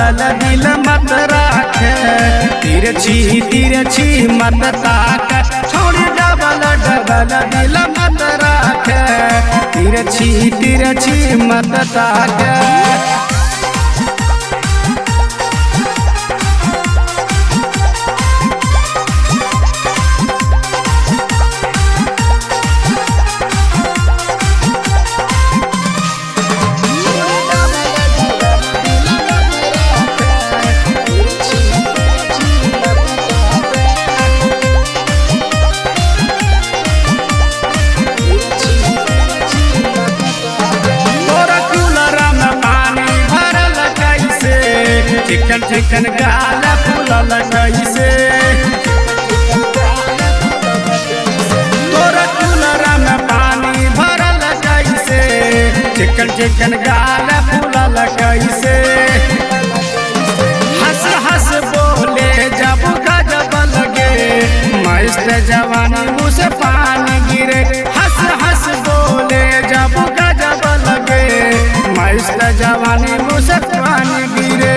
Double दिल मत राखे, तिरछी मत ताक, छोड़ी डबल दिल मत राखे, तिरछी मत ताक। चिकन गाल फूलल कैसे, तोरा कूलरा में पानी भरल कैसे, चिकन गाल फूलल कैसे। हंस हंस बोले जब गजब लगे, मस्त जवानी मुँह से पानी गिरे। हंस हंस बोले जब गजब लगे, मस्त जवानी मुँह से पानी गिरे।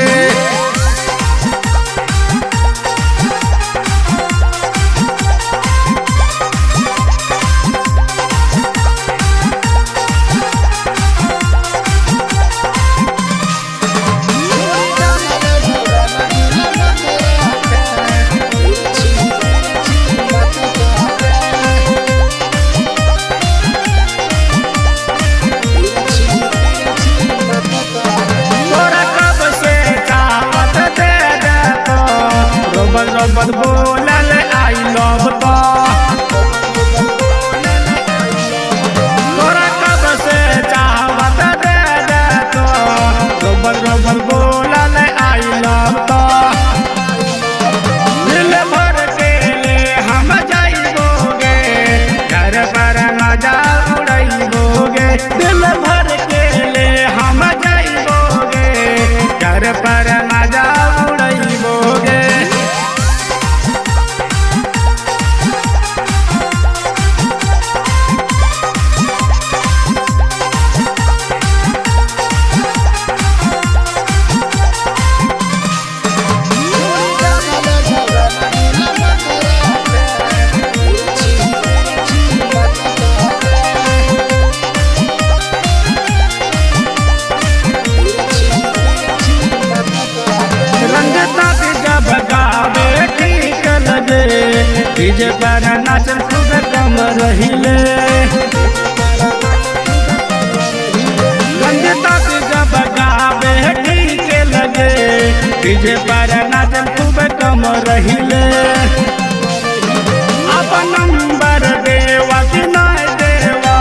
रोबत बोलल आई लव तो, तोरा कब से चाहत दे दे तो, रोबत बोलल आई लव तो। दिल भर के ले हम जाइबोगे, घर पर मजा उड़ाइबोगे। दिल भर के ले हम जाइबोगे, घर पर मजा उड़ाइबोगे। डीजे पर नाचन खूब कम रहिले, रंगता जब गावे ठीक लगे, डीजे पर नाचन खूब कम रहिले। अब नंबर देवा कि नहीं देवा,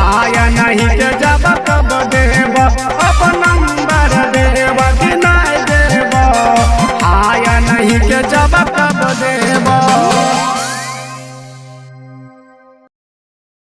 आया नहीं